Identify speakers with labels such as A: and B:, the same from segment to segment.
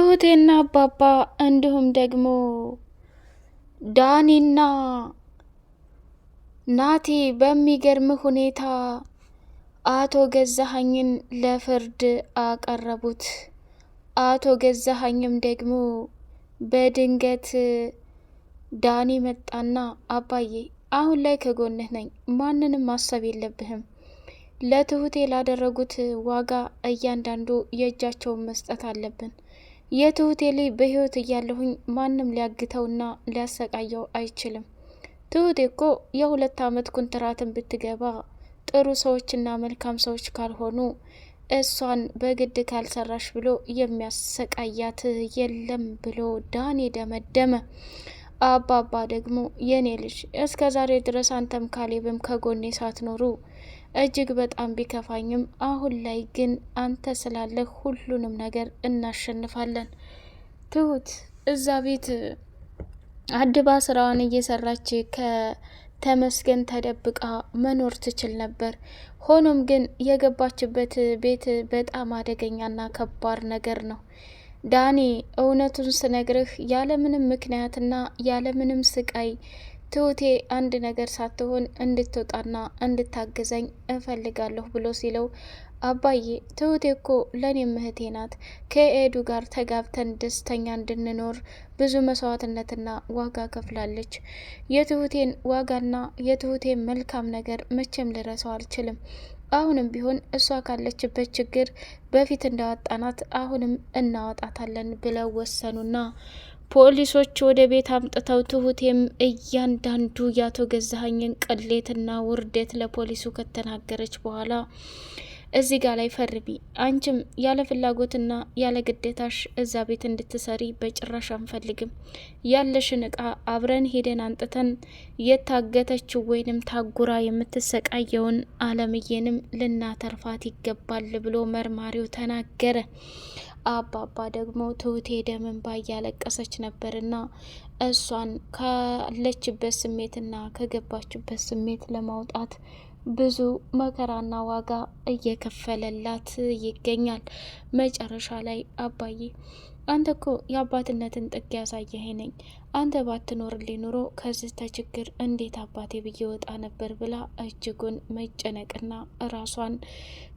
A: ትሁቴና አባባ እንዲሁም ደግሞ ዳኒና ናቲ በሚገርም ሁኔታ አቶ ገዛኸኝን ለፍርድ አቀረቡት። አቶ ገዛኸኝም ደግሞ በድንገት ዳኒ መጣና አባዬ አሁን ላይ ከጎንህ ነኝ፣ ማንንም ማሰብ የለብህም። ለትሁቴ ላደረጉት ዋጋ እያንዳንዱ የእጃቸውን መስጠት አለብን። የትሁቴ ልጅ በህይወት እያለሁኝ ማንም ሊያግተውና ሊያሰቃየው አይችልም። ትሁቴ እኮ የ2 አመት ኩንትራትን ብትገባ ጥሩ ሰዎችና መልካም ሰዎች ካልሆኑ እሷን በግድ ካልሰራሽ ብሎ የሚያሰቃያት የለም ብሎ ዳኒ ደመደመ። አባባ ደግሞ የኔ ልጅ እስከ ዛሬ ድረስ አንተም ካሌብም ከጎኔ ሳትኖሩ እጅግ በጣም ቢከፋኝም አሁን ላይ ግን አንተ ስላለህ ሁሉንም ነገር እናሸንፋለን። ትሁት እዛ ቤት አድባ ስራዋን እየሰራች ከተመስገን ተደብቃ መኖር ትችል ነበር። ሆኖም ግን የገባችበት ቤት በጣም አደገኛና ከባድ ነገር ነው። ዳኒ እውነቱን ስነግርህ ያለምንም ምክንያትና ያለምንም ስቃይ ትሁቴ አንድ ነገር ሳትሆን እንድትወጣና እንድታገዘኝ እፈልጋለሁ ብሎ ሲለው አባዬ ትሁቴ እኮ ለኔም እህቴ ናት። ከኤዱ ጋር ተጋብተን ደስተኛ እንድንኖር ብዙ መስዋዕትነትና ዋጋ ከፍላለች። የትሁቴን ዋጋና የትሁቴን መልካም ነገር መቼም ልረሳው አልችልም። አሁንም ቢሆን እሷ ካለችበት ችግር በፊት እንዳወጣናት አሁንም እናወጣታለን ብለው ወሰኑና ፖሊሶች ወደ ቤት አምጥተው ትሁቴም እያንዳንዱ ያቶ ገዛኸኝን ቅሌትና ውርደት ለፖሊሱ ከተናገረች በኋላ እዚህ ጋር ላይ ፈርቢ፣ አንቺም ያለ ፍላጎትና ያለ ግዴታሽ እዛ ቤት እንድትሰሪ በጭራሽ አንፈልግም። ያለሽን እቃ አብረን ሄደን አንጥተን የታገተችው ወይንም ታጉራ የምትሰቃየውን አለምዬንም ልናተርፋት ይገባል ብሎ መርማሪው ተናገረ። አባባ ደግሞ ትሁቴ ደም እንባ እያለቀሰች ነበርና እሷን ካለችበት ስሜትና ከገባችበት ስሜት ለማውጣት ብዙ መከራና ዋጋ እየከፈለላት ይገኛል። መጨረሻ ላይ አባዬ አንተ እኮ የአባትነትን ጥግ ያሳየኸኝ ነኝ። አንተ ባትኖርልኝ ኑሮ ከዚህ ችግር እንዴት አባቴ ብዬ ወጣ ነበር ብላ እጅጉን መጨነቅና ራሷን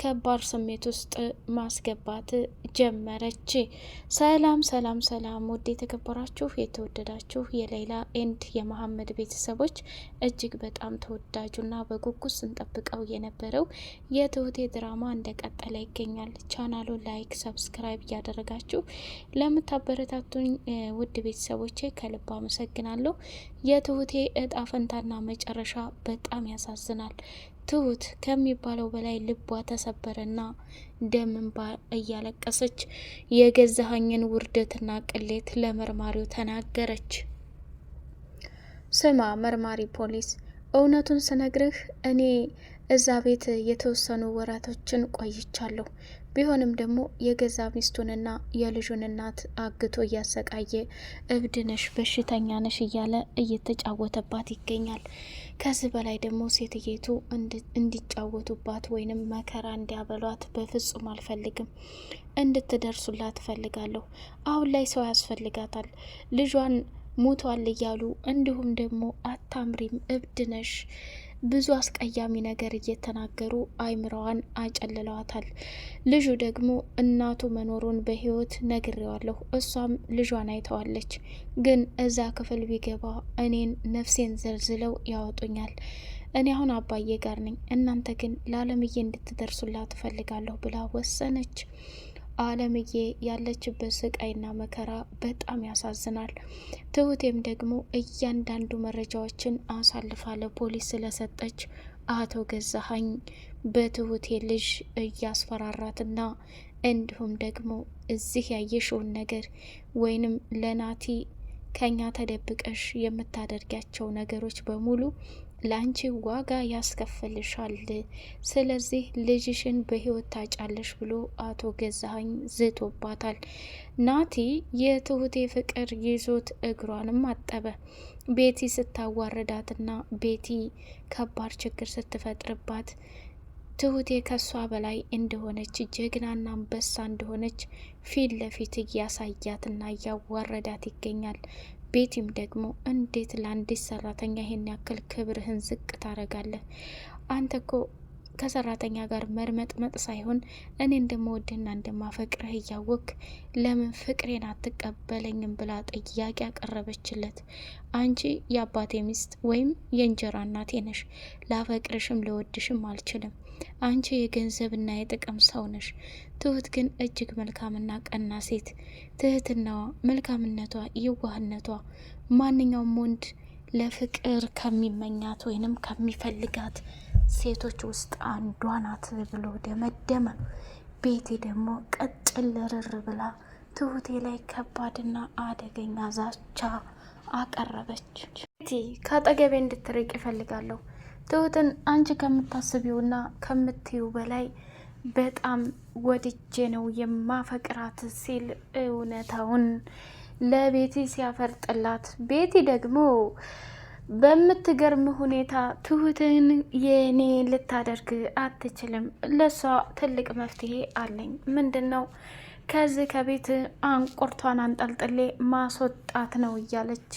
A: ከባድ ስሜት ውስጥ ማስገባት ጀመረች። ሰላም ሰላም ሰላም! ውድ የተከበራችሁ የተወደዳችሁ የሌላ ኤንድ የመሐመድ ቤተሰቦች እጅግ በጣም ተወዳጁና በጉጉት ስንጠብቀው የነበረው የትሁቴ ድራማ እንደቀጠለ ይገኛል። ቻናሉ ላይክ፣ ሰብስክራይብ እያደረጋችሁ ለምታበረታቱኝ ውድ ቤተሰቦቼ ከልብ አመሰግናለሁ። የትሁቴ እጣ ፈንታና መጨረሻ በጣም ያሳዝናል። ትሁት ከሚባለው በላይ ልቧ ተሰበረና ደም እንባ እያለቀሰች የገዛኸኝን ውርደትና ቅሌት ለመርማሪው ተናገረች። ስማ መርማሪ ፖሊስ፣ እውነቱን ስነግርህ እኔ እዛ ቤት የተወሰኑ ወራቶችን ቆይቻለሁ። ቢሆንም ደግሞ የገዛ ሚስቱንና የልጁን እናት አግቶ እያሰቃየ እብድነሽ በሽተኛ ነሽ እያለ እየተጫወተባት ይገኛል። ከዚህ በላይ ደግሞ ሴትየቱ እንዲጫወቱባት ወይንም መከራ እንዲያበሏት በፍጹም አልፈልግም። እንድትደርሱላት እፈልጋለሁ። አሁን ላይ ሰው ያስፈልጋታል። ልጇን ሙቷል እያሉ እንዲሁም ደግሞ አታምሪም፣ እብድነሽ ብዙ አስቀያሚ ነገር እየተናገሩ አይምሮዋን አጨልለዋታል። ልጁ ደግሞ እናቱ መኖሩን በህይወት ነግሬዋለሁ። እሷም ልጇን አይተዋለች። ግን እዛ ክፍል ቢገባ እኔን ነፍሴን ዘልዝለው ያወጡኛል። እኔ አሁን አባዬ ጋር ነኝ። እናንተ ግን ለአለምዬ እንድትደርሱላት ትፈልጋለሁ ብላ ወሰነች። አለምዬ ያለችበት ስቃይና መከራ በጣም ያሳዝናል። ትሁቴም ደግሞ እያንዳንዱ መረጃዎችን አሳልፋ ለፖሊስ ስለሰጠች አቶ ገዛኸኝ በትሁቴ ልጅ እያስፈራራትና እንዲሁም ደግሞ እዚህ ያየሽውን ነገር ወይንም ለናቲ ከኛ ተደብቀሽ የምታደርጊያቸው ነገሮች በሙሉ ላንቺ ዋጋ ያስከፍልሻል። ስለዚህ ልጅሽን በህይወት ታጫለሽ ብሎ አቶ ገዛኸኝ ዝቶባታል። ናቲ የትሁቴ ፍቅር ይዞት እግሯንም አጠበ። ቤቲ ስታዋርዳትና ቤቲ ከባድ ችግር ስትፈጥርባት ትሁቴ ከሷ በላይ እንደሆነች ጀግናና አንበሳ እንደሆነች ፊት ለፊት እያሳያትና እያዋረዳት ይገኛል። ቤቲም ደግሞ እንዴት ለአንዲት ሰራተኛ ይሄን ያክል ክብርህን ዝቅ ታረጋለህ? አንተ እኮ ከሰራተኛ ጋር መርመጥመጥ ሳይሆን እኔ እንደምወድና እንደማፈቅርህ እያወቅ ለምን ፍቅሬን አትቀበለኝም ብላ ጥያቄ ያቀረበችለት። አንቺ የአባቴ ሚስት ወይም የእንጀራ እናቴ ነሽ፣ ላፈቅርሽም ልወድሽም አልችልም። አንቺ የገንዘብና የጥቅም ሰው ነሽ። ትሁት ግን እጅግ መልካምና ቀና ሴት፣ ትህትናዋ፣ መልካምነቷ፣ የዋህነቷ ማንኛውም ወንድ ለፍቅር ከሚመኛት ወይንም ከሚፈልጋት ሴቶች ውስጥ አንዷ ናት ብሎ ደመደመ። ቤቲ ደግሞ ቀጭን ልርር ብላ ትሁቴ ላይ ከባድና አደገኛ ዛቻ አቀረበች። ቤቲ ከአጠገቤ እንድትርቅ ይፈልጋለሁ። ትሁትን አንቺ ከምታስቢውና ከምትዩ በላይ በጣም ወድጄ ነው የማፈቅራት ሲል እውነታውን ለቤቲ ሲያፈርጥላት፣ ቤቲ ደግሞ በምትገርም ሁኔታ ትሁትን የኔ ልታደርግ አትችልም። ለሷ ትልቅ መፍትሄ አለኝ። ምንድን ነው? ከዚህ ከቤት አንቁርቷን አንጠልጥሌ ማስወጣት ነው እያለች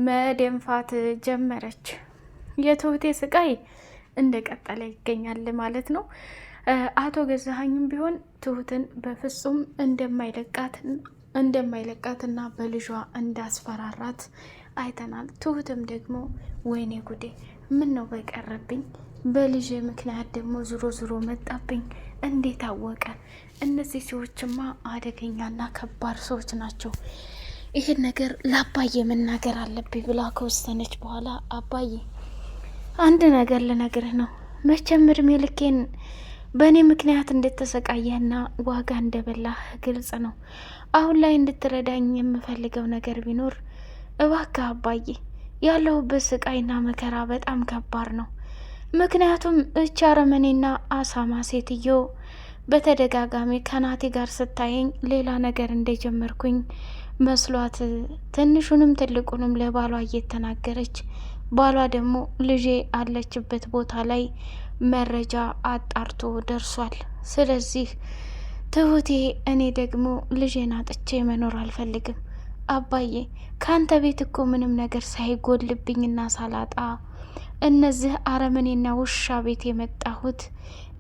A: መደንፋት ጀመረች። የትሁቴ ስቃይ እንደቀጠለ ይገኛል ማለት ነው። አቶ ገዛኸኝም ቢሆን ትሁትን በፍጹም እንደማይለቃትና በልጇ እንዳስፈራራት አይተናል። ትሁትም ደግሞ ወይኔ ጉዴ ምን ነው በቀረብኝ፣ በልጅ ምክንያት ደግሞ ዙሮ መጣብኝ፣ እንዴት አወቀ? እነዚህ ሰዎችማ አደገኛና ከባድ ሰዎች ናቸው። ይህን ነገር ለአባዬ መናገር አለብኝ ብላ ከወሰነች በኋላ አባዬ አንድ ነገር ልነግርህ ነው። መቼም እድሜ ልኬን በእኔ ምክንያት እንድትሰቃየህና ዋጋ እንደበላህ ግልጽ ነው። አሁን ላይ እንድትረዳኝ የምፈልገው ነገር ቢኖር እባክህ አባዬ፣ ያለሁበት ስቃይና መከራ በጣም ከባድ ነው። ምክንያቱም እች አረመኔና አሳማ ሴትዮ በተደጋጋሚ ከናቴ ጋር ስታየኝ ሌላ ነገር እንደጀመርኩኝ መስሏት ትንሹንም ትልቁንም ለባሏ እየተናገረች፣ ባሏ ደግሞ ልጄ አለችበት ቦታ ላይ መረጃ አጣርቶ ደርሷል። ስለዚህ ትሁቴ እኔ ደግሞ ልጄን አጥቼ መኖር አልፈልግም። አባዬ ካንተ ቤት እኮ ምንም ነገር ሳይጎልብኝና ሳላጣ እነዚህ አረመኔና ውሻ ቤት የመጣሁት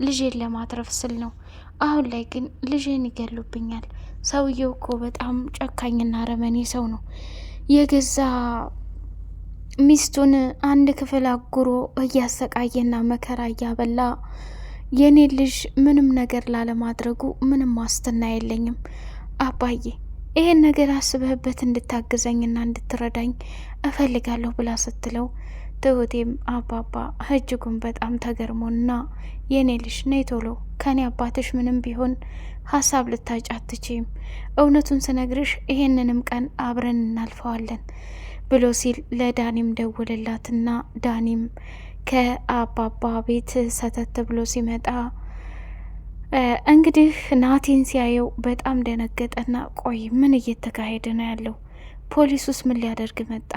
A: ልጄን ለማትረፍ ስል ነው። አሁን ላይ ግን ልጄን ይገሉብኛል። ሰውየው እኮ በጣም ጨካኝና አረመኔ ሰው ነው። የገዛ ሚስቱን አንድ ክፍል አጉሮ እያሰቃየና መከራ እያበላ የኔ ልጅ ምንም ነገር ላለማድረጉ ምንም ዋስትና የለኝም። አባዬ ይሄን ነገር አስበህበት እንድታግዘኝና እንድትረዳኝ እፈልጋለሁ ብላ ስትለው፣ ትሁቴም አባባ እጅጉን በጣም ተገርሞና የኔ ልጅ ነይ ቶሎ፣ ከኔ አባትሽ ምንም ቢሆን ሀሳብ ልታጭ አትችይም። እውነቱን ስነግርሽ ይሄንንም ቀን አብረን እናልፈዋለን ብሎ ሲል ለዳኒም ደውልላትና ዳኒም ከአባባ ቤት ሰተት ብሎ ሲመጣ እንግዲህ ናቲን ሲያየው በጣም ደነገጠና ቆይ ምን እየተካሄደ ነው ያለው? ፖሊሱስ ምን ሊያደርግ መጣ?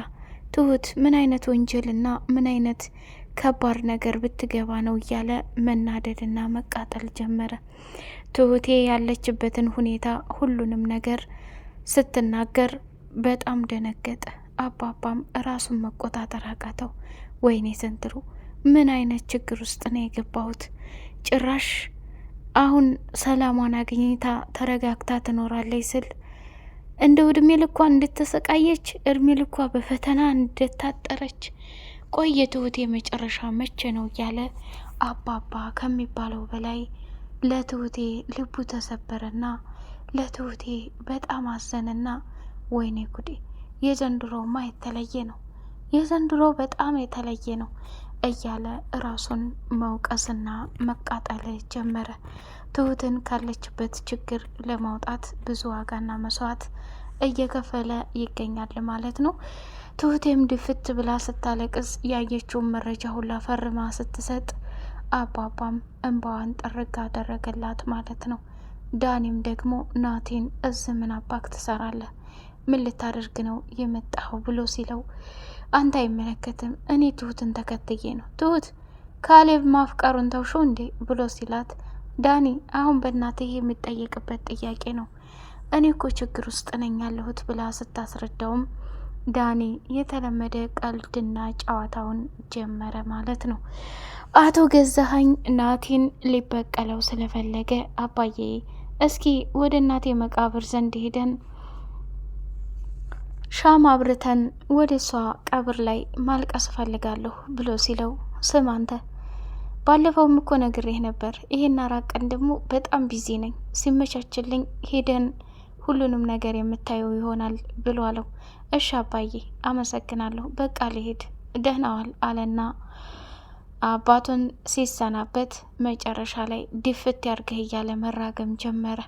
A: ትሁት ምን አይነት ወንጀልና ምን አይነት ከባድ ነገር ብትገባ ነው እያለ መናደድና መቃጠል ጀመረ። ትሁቴ ያለችበትን ሁኔታ ሁሉንም ነገር ስትናገር በጣም ደነገጠ። አባባም ራሱን መቆጣጠር አቃተው። ወይኔ ዘንድሮ ምን አይነት ችግር ውስጥ ነው የገባሁት? ጭራሽ አሁን ሰላሟን አግኝታ ተረጋግታ ትኖራለች ስል እንደው እድሜ ልኳ እንድትሰቃየች እድሜ ልኳ በፈተና እንደታጠረች ቆየ። ትሁቴ መጨረሻ መቼ ነው እያለ አባባ ከሚባለው በላይ ለትሁቴ ልቡ ተሰበረና ለትሁቴ በጣም አዘነና ወይኔ ጉዴ የዘንድሮማ የተለየ ነው፣ የዘንድሮ በጣም የተለየ ነው እያለ ራሱን መውቀስና መቃጠል ጀመረ። ትሁትን ካለችበት ችግር ለማውጣት ብዙ ዋጋና መስዋዕት እየከፈለ ይገኛል ማለት ነው። ትሁቴም ድፍት ብላ ስታለቅስ ያየችውን መረጃ ሁላ ፈርማ ስትሰጥ አባባም እንባዋን ጥርግ አደረገላት ማለት ነው። ዳኒም ደግሞ ናቲን እዚህ ምን አባክ ትሰራለህ? ምን ልታደርግ ነው የመጣኸው? ብሎ ሲለው አንተ አይመለከትም፣ እኔ ትሁትን ተከትዬ ነው። ትሁት ካሌብ ማፍቀሩን ተውሾ እንዴ ብሎ ሲላት፣ ዳኒ አሁን በእናትህ የሚጠየቅበት ጥያቄ ነው፣ እኔ እኮ ችግር ውስጥ ነኝ ያለሁት ብላ ስታስረዳውም ዳኒ የተለመደ ቀልድና ጨዋታውን ጀመረ ማለት ነው። አቶ ገዛኸኝ ናቲን ሊበቀለው ስለፈለገ አባዬ እስኪ ወደ እናቴ መቃብር ዘንድ ሄደን ሻማ አብርተን ወደ እሷ ቀብር ላይ ማልቀስ እፈልጋለሁ ብሎ ሲለው፣ ስም አንተ ባለፈውም እኮ ነግሬህ ነበር፣ ይሄን 4 ቀን ደግሞ በጣም ቢዚ ነኝ፣ ሲመቻችልኝ ሄደን ሁሉንም ነገር የምታየው ይሆናል ብሎ አለው። እሺ አባዬ አመሰግናለሁ፣ በቃ ልሄድ፣ ደህና ዋል አለና አባቱን ሲሰናበት መጨረሻ ላይ ድፍት ያርገህ እያለ መራገም ጀመረ።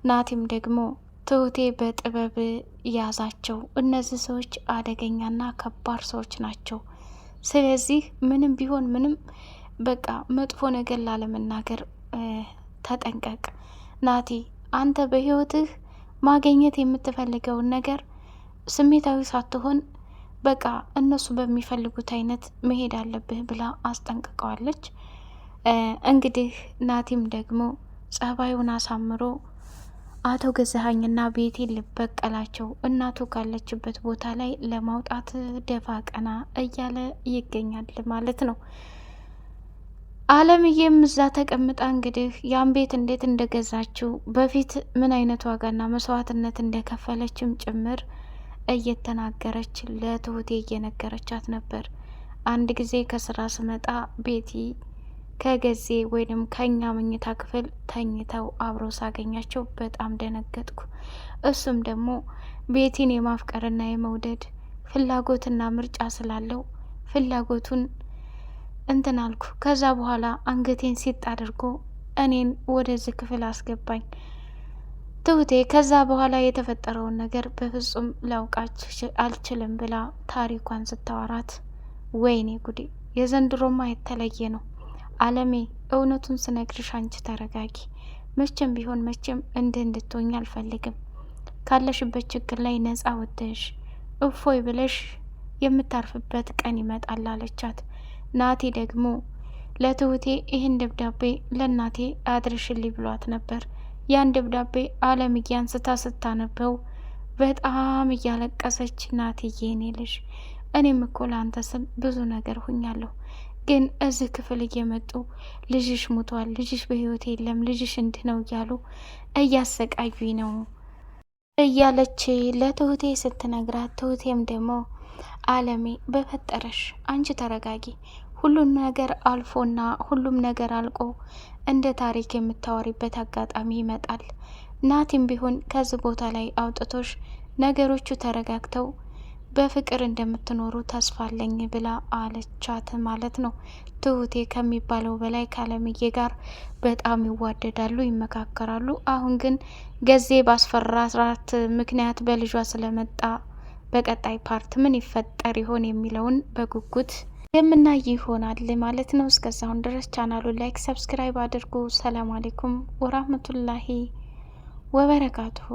A: ናቲም ደግሞ ትሁቴ በጥበብ ያዛቸው፣ እነዚህ ሰዎች አደገኛና ከባድ ሰዎች ናቸው፣ ስለዚህ ምንም ቢሆን ምንም በቃ መጥፎ ነገር ላለመናገር ተጠንቀቅ። ናቲ አንተ በህይወትህ ማግኘት የምትፈልገውን ነገር ስሜታዊ ሳትሆን በቃ እነሱ በሚፈልጉት አይነት መሄድ አለብህ ብላ አስጠንቅቀዋለች። እንግዲህ ናቲም ደግሞ ጸባዩን አሳምሮ አቶ ገዛኸኝና ቤቴን ልበቀላቸው እናቱ ካለችበት ቦታ ላይ ለማውጣት ደፋ ቀና እያለ ይገኛል ማለት ነው። አለምዬም እዛ ተቀምጣ እንግዲህ ያን ቤት እንዴት እንደገዛችው በፊት ምን አይነት ዋጋና መስዋዕትነት እንደከፈለችም ጭምር እየተናገረች ለትሁቴ እየነገረቻት ነበር። አንድ ጊዜ ከስራ ስመጣ ቤቲ ከገዜ ወይንም ከኛ መኝታ ክፍል ተኝተው አብሮ ሳገኛቸው በጣም ደነገጥኩ። እሱም ደግሞ ቤቲን የማፍቀርና የመውደድ ፍላጎትና ምርጫ ስላለው ፍላጎቱን እንትን አልኩ። ከዛ በኋላ አንገቴን ሲጥ አድርጎ እኔን ወደዚህ ክፍል አስገባኝ። ትሁቴ ከዛ በኋላ የተፈጠረውን ነገር በፍጹም ላውቃች አልችልም ብላ ታሪኳን ስታወራት፣ ወይኔ ጉዴ የዘንድሮማ የተለየ ነው። አለሜ እውነቱን ስነግርሽ አንቺ ተረጋጊ። መቼም ቢሆን መቼም እንድትሆኝ አልፈልግም። ካለሽበት ችግር ላይ ነጻ ወጥተሽ እፎይ ብለሽ የምታርፍበት ቀን ይመጣል አለቻት። ናቲ ደግሞ ለትሁቴ ይህን ደብዳቤ ለእናቴ አድርሽልኝ ብሏት ነበር። ያን ደብዳቤ አለምዬ አንስታ ስታነበው በጣም እያለቀሰች፣ ናትዬ የኔ ልጅ እኔም እኮ ለአንተ ስል ብዙ ነገር ሁኛለሁ፣ ግን እዚህ ክፍል እየመጡ ልጅሽ ሙቷል፣ ልጅሽ በህይወት የለም፣ ልጅሽ እንዲህ ነው እያሉ እያሰቃዩኝ ነው እያለች ለትሁቴ ስትነግራት፣ ትሁቴም ደግሞ አለሜ በፈጠረሽ አንቺ ተረጋጊ፣ ሁሉም ነገር አልፎና ሁሉም ነገር አልቆ እንደ ታሪክ የምታወሪበት አጋጣሚ ይመጣል። ናቲም ቢሆን ከዚህ ቦታ ላይ አውጥቶሽ ነገሮቹ ተረጋግተው በፍቅር እንደምትኖሩ ተስፋ አለኝ ብላ አለቻት ማለት ነው። ትሁቴ ከሚባለው በላይ ከአለምዬ ጋር በጣም ይዋደዳሉ፣ ይመካከራሉ። አሁን ግን ገዜ ባስፈራራት ምክንያት በልጇ ስለመጣ በቀጣይ ፓርት ምን ይፈጠር ይሆን የሚለውን በጉጉት የምናይ ይሆናል ማለት ነው። እስከዛሁን ድረስ ቻናሉን ላይክ፣ ሰብስክራይብ አድርጉ። ሰላም አሌይኩም ወራህመቱላሂ ወበረካቱሁ።